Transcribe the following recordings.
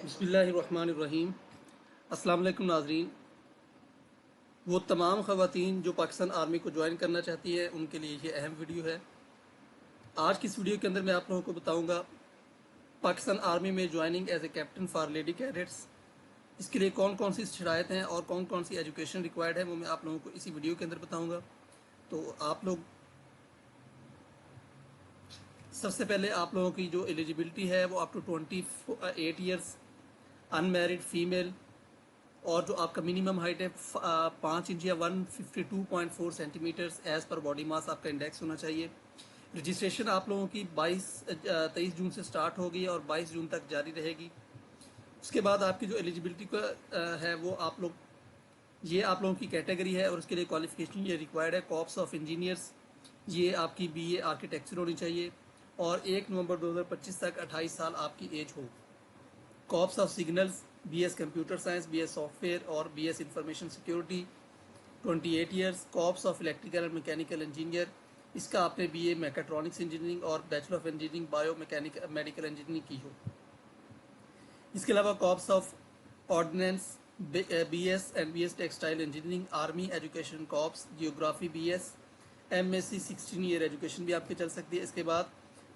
बिस्मिल्लाहिर्रहमानिर्रहीम। अस्सलाम वालेकुम नाज़रीन। वो तमाम ख़वातीन जो पाकिस्तान आर्मी को ज्वाइन करना चाहती है उनके लिए ये अहम वीडियो है। आज की इस वीडियो के अंदर मैं आप लोगों को बताऊंगा पाकिस्तान आर्मी में joining as a captain for lady cadets, इसके लिए कौन कौन सी शराइत हैं और कौन कौन सी एजुकेशन रिक्वायर्ड है, वो मैं आप लोगों को इसी वीडियो के अंदर बताऊँगा। तो आप लोग सबसे पहले आप लोगों की जो एलिजिबिलिटी है वो up to 28 years, unmarried female, और जो आपका मिनिमम हाइट है 5 इंच या 152.4 centimetres as per body mass आपका इंडेक्स होना चाहिए। रजिस्ट्रेशन आप लोगों की 23 जून से स्टार्ट होगी और 22 जून तक जारी रहेगी। उसके बाद आपकी जो एलिजिबिलिटी का है वो ये आप लोगों की कैटेगरी है और उसके लिए क्वालिफिकेशन ये रिक्वायर्ड है। कॉर्प्स ऑफ इंजीनियर्स, ये आपकी बीए आर्किटेक्चर होनी चाहिए और 1 नवंबर 2025 तक 28 साल आपकी एज हो। Corps of signals, BS computer science, BS software और BS information security 28 years. Corps of electrical and mechanical engineer, इसका आपने बीए मैकेट्रॉनिक्स इंजीनियरिंग और bachelor of engineering bio mechanical medical engineering की हो। इसके अलावा corps of ordnance, BS and BS textile engineering, army education corps, geography BS, MSc 16 year education भी आपकी चल सकती है। इसके बाद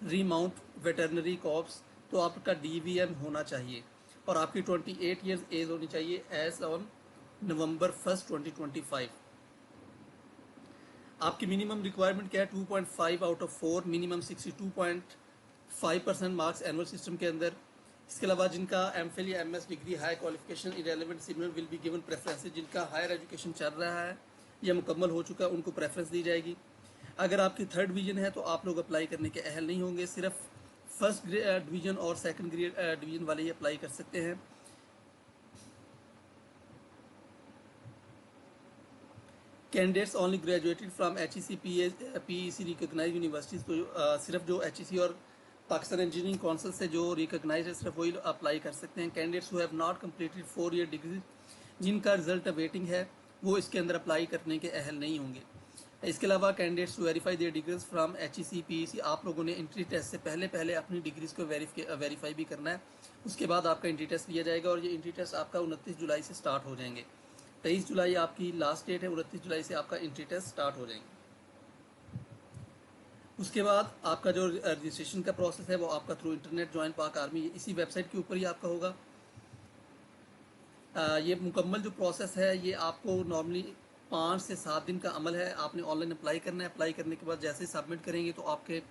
रीमाउंट वेटरनरी कॉर्प्स, तो आपका डीवीएम होना चाहिए और आपकी 28 ईयर्स एज होनी चाहिए एज ऑन नवंबर 1 2025। आपकी मिनिमम रिक्वायरमेंट क्या है? 2.5 out of 4, minimum 62.5% marks annual system के अंदर। इसके अलावा जिनका एमफिल या MS degree high qualification irrelevant similar will be given preferences, जिनका हायर एजुकेशन चल रहा है या मुकम्मल हो चुका है उनको प्रेफरेंस दी जाएगी। अगर आपकी थर्ड डिवीजन है तो आप लोग अप्लाई करने के अहल नहीं होंगे, सिर्फ फर्स्ट डिवीजन और सेकंड डिवीजन वाले ही अप्लाई कर सकते हैं। Candidates only graduated from HEC PEC recognise universities, तो सिर्फ जो HEC और पाकिस्तान इंजीनियरिंग काउंसिल से जो रिकोगनाइज है सिर्फ वही अप्लाई कर सकते हैं। Candidates who have not completed 4 year degree, जिनका रिजल्ट वेटिंग है, वो इसके अंदर अप्लाई करने के अहल नहीं होंगे। इसके अलावा candidates verify their degrees from HEC PEC, आप लोगों ने एंट्री टेस्ट से पहले अपनी डिग्रीज को वेरीफाई भी करना है। उसके बाद आपका एंट्री टेस्ट लिया जाएगा और ये एंट्री टेस्ट आपका 29 जुलाई से स्टार्ट हो जाएंगे। 23 जुलाई आपकी लास्ट डेट है, 29 जुलाई से आपका एंट्री टेस्ट स्टार्ट हो जाएंगे। उसके बाद आपका जो रजिस्ट्रेशन का प्रोसेस है वो आपका थ्रू इंटरनेट ज्वाइन पाक आर्मी, इसी वेबसाइट के ऊपर ही आपका होगा। ये मुकम्मल जो प्रोसेस है ये आपको नॉर्मली 5 से 7 दिन का अमल है। आपने ऑनलाइन अप्लाई करना है। अप्लाई करने के बाद जैसे ही सबमिट करेंगे तो आपके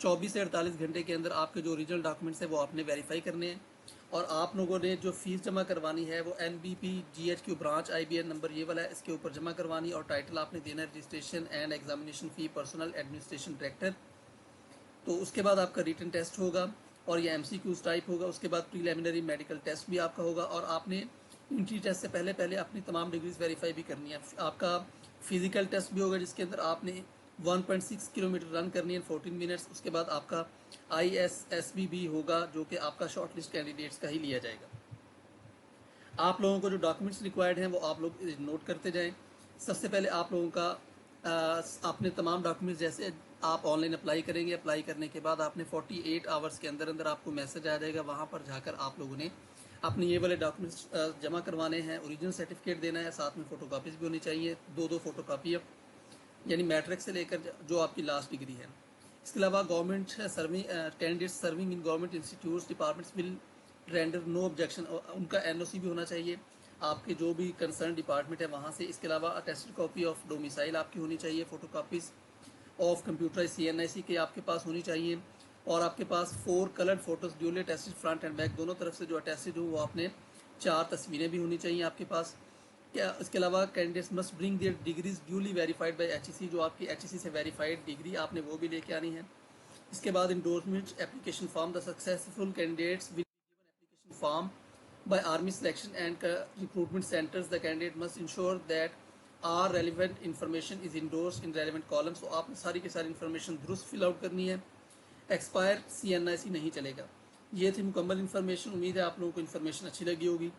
24 से 48 घंटे के अंदर आपके जो ओरिजिनल डॉक्यूमेंट्स है वो आपने वेरीफाई करने हैं और आप लोगों ने जो फीस जमा करवानी है वो NBP-GHQ ब्रांच IBN नंबर ये वाला है, इसके ऊपर जमा करवानी और टाइटल आपने देना है registration and examination fee personal administration director. तो उसके बाद आपका रिटन टेस्ट होगा और ये MCQs टाइप होगा। उसके बाद प्रीलिमिनरी मेडिकल टेस्ट भी आपका होगा और आपने एंट्री टेस्ट से पहले अपनी तमाम डिग्रीज वेरीफाई भी करनी है। आपका फिजिकल टेस्ट भी होगा जिसके अंदर आपने 1.6 किलोमीटर रन करनी है 14 मिनट्स। उसके बाद आपका ISSB भी होगा जो कि आपका शॉर्ट लिस्ट कैंडिडेट्स का ही लिया जाएगा। आप लोगों को जो डॉक्यूमेंट्स रिक्वायर्ड हैं वो आप लोग नोट करते जाएं। सबसे पहले आप लोगों का आपने तमाम डॉक्यूमेंट्स, जैसे आप ऑनलाइन अप्लाई करेंगे, अप्लाई करने के बाद आपने 48 आवर्स के अंदर अंदर आपको मैसेज आ जाएगा, वहाँ पर जाकर आप लोगों ने अपने ये वाले डॉक्यूमेंट्स जमा करवाने हैं। ओरिजिनल सर्टिफिकेट देना है, साथ में फ़ोटोकॉपीज़ भी होनी चाहिए, दो फ़ोटोकॉपी यानी मैट्रिक से लेकर जो आपकी लास्ट डिग्री है। इसके अलावा government serving candidate serving in government institutes departments will render no objection, उनका NOC भी होना चाहिए आपके जो भी कंसर्न डिपार्टमेंट है वहाँ से। इसके अलावा अटेस्टेड कॉपी ऑफ डोमिसाइल आपकी होनी चाहिए, फ़ोटोकॉपीज़ ऑफ कंप्यूटर CNIC के आपके पास होनी चाहिए और आपके पास 4 coloured photos duly attested front end back दोनों तरफ से जो अटेस्टेड हो वो आपने 4 तस्वीरें भी होनी चाहिए आपके पास। क्या इसके अलावा candidates must bring their degrees duly verified bye HEC, जो आपकी HEC से वेरीफाइड डिग्री आपने वो भी लेके आनी है। इसके बाद endorsement application form, the successful candidates will be given application form by Army selection and recruitment centers. The candidate must ensure that all relevant information is endorsed in relevant columns. तो आपने सारी की सारी इन्फॉर्मेशन दुरुस्त fill out करनी है। Expire CNIC नहीं चलेगा। ये थी मुकम्मल इन्फॉर्मेशन। उम्मीद है आप लोगों को इन्फॉर्मेशन अच्छी लगी होगी।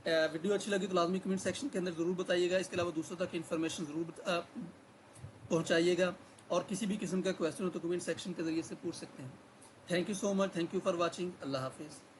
वीडियो अच्छी लगी तो लाजमी कमेंट सेक्शन के अंदर ज़रूर बताइएगा। इसके अलावा दूसरों तक इन्फॉर्मेशन ज़रूर पहुँचाइएगा और किसी भी किस्म का क्वेश्चन हो तो कमेंट सेक्शन के ज़रिए से पूछ सकते हैं। Thank you so much. Thank you for watching. अल्लाह हाफिज़।